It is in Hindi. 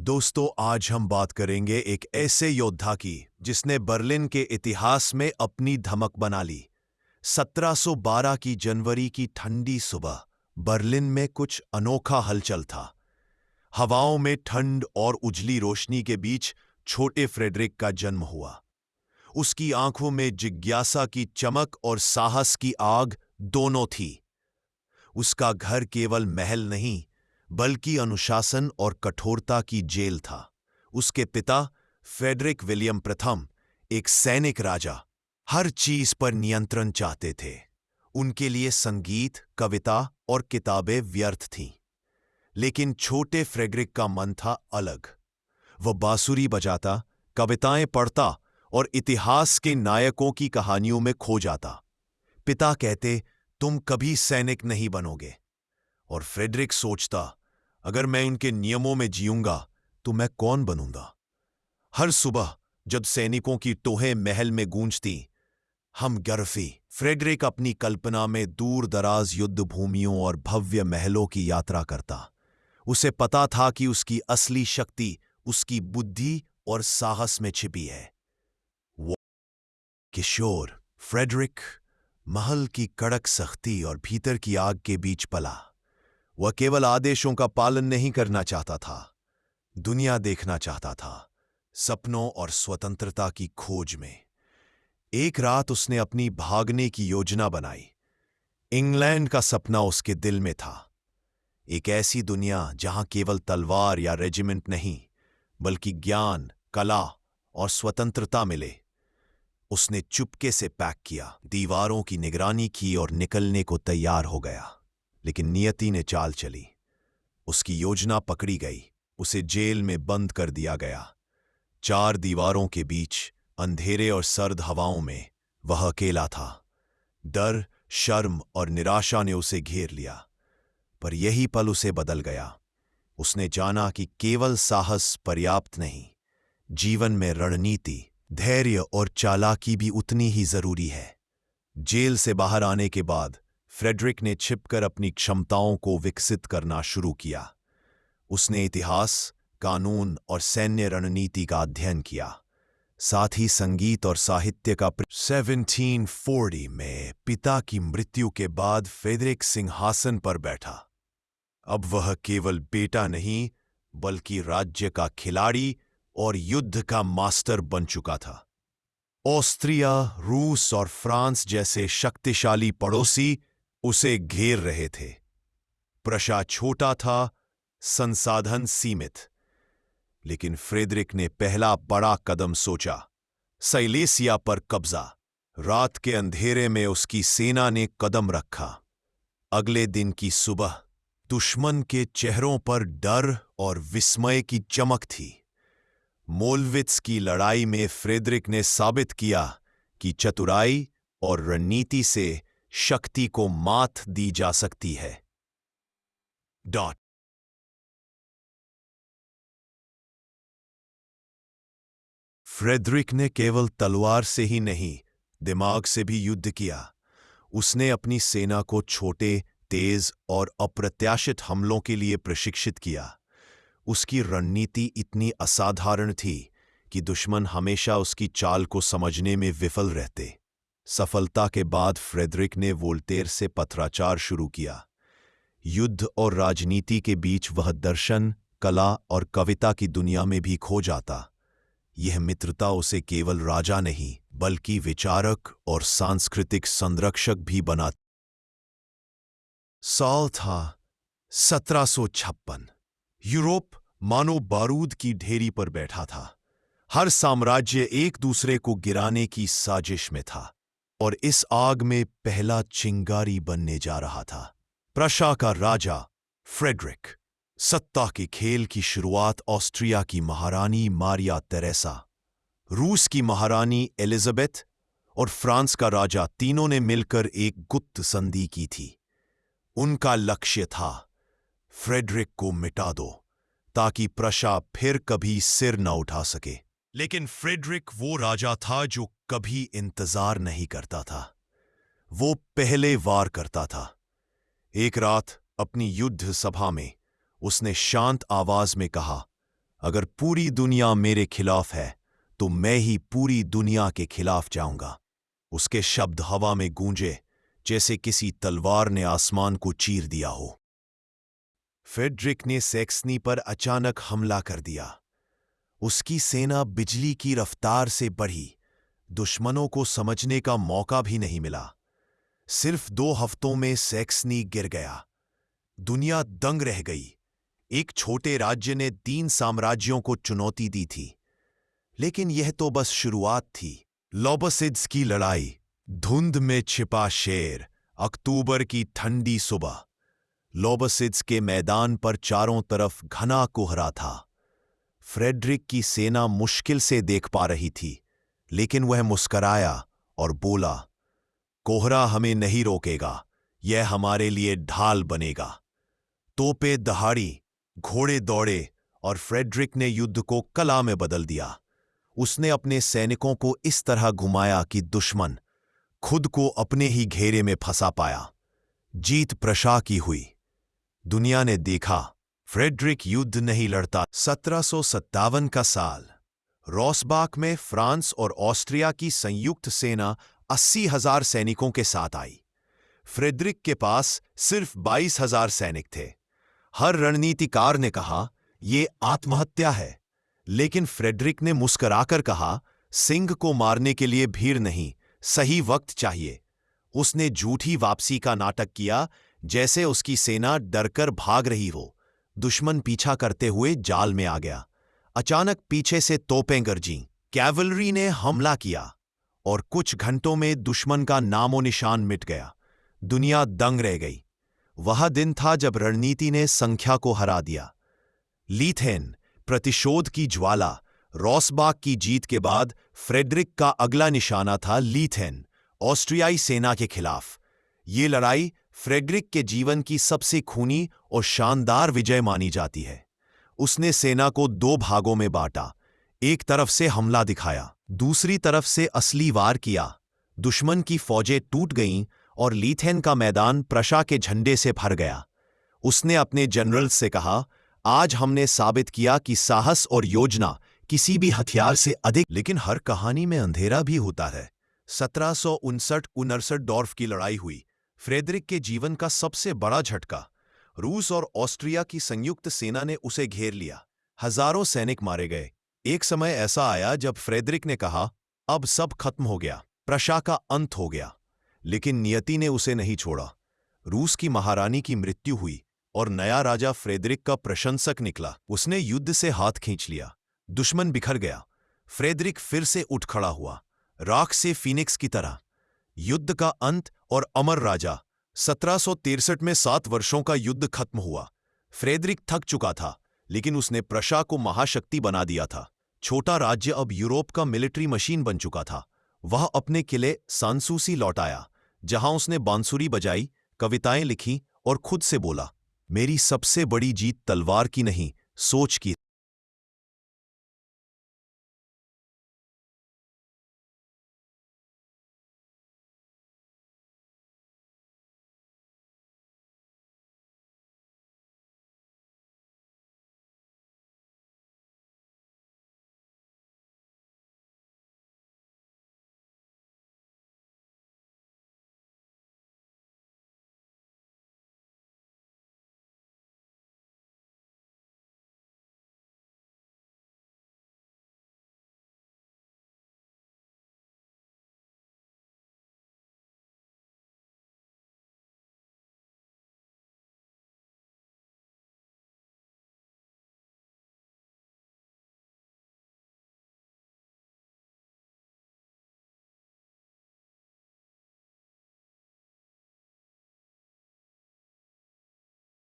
दोस्तों, आज हम बात करेंगे एक ऐसे योद्धा की जिसने बर्लिन के इतिहास में अपनी धमक बना ली। 1712 की जनवरी की ठंडी सुबह बर्लिन में कुछ अनोखा हलचल था। हवाओं में ठंड और उजली रोशनी के बीच छोटे फ्रेडरिक का जन्म हुआ। उसकी आंखों में जिज्ञासा की चमक और साहस की आग दोनों थी। उसका घर केवल महल नहीं, बल्कि अनुशासन और कठोरता की जेल था। उसके पिता फ्रेडरिक विलियम प्रथम एक सैनिक राजा, हर चीज पर नियंत्रण चाहते थे। उनके लिए संगीत, कविता और किताबें व्यर्थ थीं। लेकिन छोटे फ्रेडरिक का मन था अलग। वह बांसुरी बजाता, कविताएं पढ़ता और इतिहास के नायकों की कहानियों में खो जाता। पिता कहते, तुम कभी सैनिक नहीं बनोगे। और फ्रेडरिक सोचता, अगर मैं उनके नियमों में जीऊंगा तो मैं कौन बनूंगा। हर सुबह जब सैनिकों की टोहें महल में गूंजती, हम गर्वी फ्रेडरिक अपनी कल्पना में दूर दराज युद्ध भूमियों और भव्य महलों की यात्रा करता। उसे पता था कि उसकी असली शक्ति उसकी बुद्धि और साहस में छिपी है। वो किशोर फ्रेडरिक महल की कड़क सख्ती और भीतर की आग के बीच पला। वह केवल आदेशों का पालन नहीं करना चाहता था, दुनिया देखना चाहता था, सपनों और स्वतंत्रता की खोज में। एक रात उसने अपनी भागने की योजना बनाई। इंग्लैंड का सपना उसके दिल में था, एक ऐसी दुनिया जहां केवल तलवार या रेजिमेंट नहीं, बल्कि ज्ञान, कला और स्वतंत्रता मिले। उसने चुपके से पैक किया, दीवारों की निगरानी की और निकलने को तैयार हो गया। लेकिन नियति ने चाल चली। उसकी योजना पकड़ी गई। उसे जेल में बंद कर दिया गया। 4 दीवारों के बीच अंधेरे और सर्द हवाओं में वह अकेला था। डर, शर्म और निराशा ने उसे घेर लिया। पर यही पल उसे बदल गया। उसने जाना कि केवल साहस पर्याप्त नहीं, जीवन में रणनीति, धैर्य और चालाकी भी उतनी ही जरूरी है। जेल से बाहर आने के बाद फ्रेडरिक ने छिपकर अपनी क्षमताओं को विकसित करना शुरू किया। उसने इतिहास, कानून और सैन्य रणनीति का अध्ययन किया। साथ ही संगीत और साहित्य का 1740 में पिता की मृत्यु के बाद फ्रेडरिक सिंहासन पर बैठा। अब वह केवल बेटा नहीं, बल्कि राज्य का खिलाड़ी और युद्ध का मास्टर बन चुका था। ऑस्ट्रिया, रूस और फ्रांस जैसे शक्तिशाली पड़ोसी उसे घेर रहे थे। प्रशा छोटा था, संसाधन सीमित। लेकिन फ्रेडरिक ने पहला बड़ा कदम सोचा, साइलेसिया पर कब्जा। रात के अंधेरे में उसकी सेना ने कदम रखा। अगले दिन की सुबह दुश्मन के चेहरों पर डर और विस्मय की चमक थी। मोल्विट्स की लड़ाई में फ्रेडरिक ने साबित किया कि चतुराई और रणनीति से शक्ति को मात दी जा सकती है। फ्रेडरिक ने केवल तलवार से ही नहीं, दिमाग से भी युद्ध किया। उसने अपनी सेना को छोटे, तेज और अप्रत्याशित हमलों के लिए प्रशिक्षित किया। उसकी रणनीति इतनी असाधारण थी कि दुश्मन हमेशा उसकी चाल को समझने में विफल रहते। सफलता के बाद फ्रेडरिक ने वोल्टेयर से पत्राचार शुरू किया। युद्ध और राजनीति के बीच वह दर्शन, कला और कविता की दुनिया में भी खो जाता। यह मित्रता उसे केवल राजा नहीं, बल्कि विचारक और सांस्कृतिक संरक्षक भी बना। साल था 1756। यूरोप मानो बारूद की ढेरी पर बैठा था। हर साम्राज्य एक दूसरे को गिराने की साजिश में था, और इस आग में पहला चिंगारी बनने जा रहा था। प्रशा का राजा फ्रेडरिक। सत्ता के खेल की शुरुआत ऑस्ट्रिया की महारानी मारिया तेरेसा, रूस की महारानी एलिजाबेथ और फ्रांस का राजा, तीनों ने मिलकर एक गुप्त संधि की थी। उनका लक्ष्य था, फ्रेडरिक को मिटा दो ताकि प्रशा फिर कभी सिर न उठा सके। लेकिन फ्रेडरिक वो राजा था जो कभी इंतजार नहीं करता था। वो पहले वार करता था। एक रात अपनी युद्ध सभा में उसने शांत आवाज में कहा, अगर पूरी दुनिया मेरे खिलाफ है तो मैं ही पूरी दुनिया के खिलाफ जाऊंगा। उसके शब्द हवा में गूंजे जैसे किसी तलवार ने आसमान को चीर दिया हो। फ्रेडरिक ने सैक्सनी पर अचानक हमला कर दिया। उसकी सेना बिजली की रफ्तार से बढ़ी। दुश्मनों को समझने का मौका भी नहीं मिला। सिर्फ 2 हफ्तों में सैक्सनी गिर गया। दुनिया दंग रह गई। एक छोटे राज्य ने 3 साम्राज्यों को चुनौती दी थी। लेकिन यह तो बस शुरुआत थी। लोबसिड्स की लड़ाई, धुंध में छिपा शेर, अक्टूबर की ठंडी सुबह। लोबसिड्स के मैदान पर चारों तरफ घना कोहरा था। फ्रेडरिक की सेना मुश्किल से देख पा रही थी, लेकिन वह मुस्कराया और बोला, कोहरा हमें नहीं रोकेगा, यह हमारे लिए ढाल बनेगा। तोपें दहाड़ी, घोड़े दौड़े और फ्रेडरिक ने युद्ध को कला में बदल दिया। उसने अपने सैनिकों को इस तरह घुमाया कि दुश्मन खुद को अपने ही घेरे में फंसा पाया। जीत प्रशा की हुई। दुनिया ने देखा, फ्रेडरिक युद्ध नहीं लड़ता। 1757 का साल। रोसबाक में फ्रांस और ऑस्ट्रिया की संयुक्त सेना 80,000 सैनिकों के साथ आई। फ्रेडरिक के पास सिर्फ 22,000 सैनिक थे। हर रणनीतिकार ने कहा, यह आत्महत्या है। लेकिन फ्रेडरिक ने मुस्कुराकर कहा, सिंह को मारने के लिए भीड़ नहीं, सही वक्त चाहिए। उसने झूठी वापसी का नाटक किया, जैसे उसकी सेना डरकर भाग रही हो। दुश्मन पीछा करते हुए जाल में आ गया। अचानक पीछे से तोपें गरजीं। कैवलरी ने हमला किया और कुछ घंटों में दुश्मन का नामो निशान मिट गया। दुनिया दंग रह गई। वह दिन था जब रणनीति ने संख्या को हरा दिया। लीथेन, प्रतिशोध की ज्वाला। रोसबाक की जीत के बाद फ्रेडरिक का अगला निशाना था लीथेन, ऑस्ट्रियाई सेना के खिलाफ। ये लड़ाई फ्रेडरिक के जीवन की सबसे खूनी और शानदार विजय मानी जाती है। उसने सेना को 2 भागों में बांटा। एक तरफ से हमला दिखाया, दूसरी तरफ से असली वार किया। दुश्मन की फौजें टूट गईं और लीथेन का मैदान प्रशा के झंडे से भर गया। उसने अपने जनरल से कहा, आज हमने साबित किया कि साहस और योजना किसी भी हथियार से अधिक। लेकिन हर कहानी में अंधेरा भी होता है। 1759 डॉर्फ की लड़ाई हुई। फ्रेडरिक के जीवन का सबसे बड़ा झटका। रूस और ऑस्ट्रिया की संयुक्त सेना ने उसे घेर लिया। हजारों सैनिक मारे गए। एक समय ऐसा आया जब फ्रेडरिक ने कहा, अब सब खत्म हो गया, प्रशा का अंत हो गया। लेकिन नियति ने उसे नहीं छोड़ा। रूस की महारानी की मृत्यु हुई और नया राजा फ्रेडरिक का प्रशंसक निकला। उसने युद्ध से हाथ खींच लिया। दुश्मन बिखर गया। फ्रेडरिक फिर से उठ खड़ा हुआ, राख से फीनिक्स की तरह। युद्ध का अंत और अमर राजा। 1763 में 7 वर्षों का युद्ध खत्म हुआ। फ्रेडरिक थक चुका था, लेकिन उसने प्रशा को महाशक्ति बना दिया था। छोटा राज्य अब यूरोप का मिलिट्री मशीन बन चुका था। वह अपने किले सांसूसी लौट आया, जहां उसने बांसुरी बजाई, कविताएं लिखी और खुद से बोला, मेरी सबसे बड़ी जीत तलवार की नहीं, सोच की।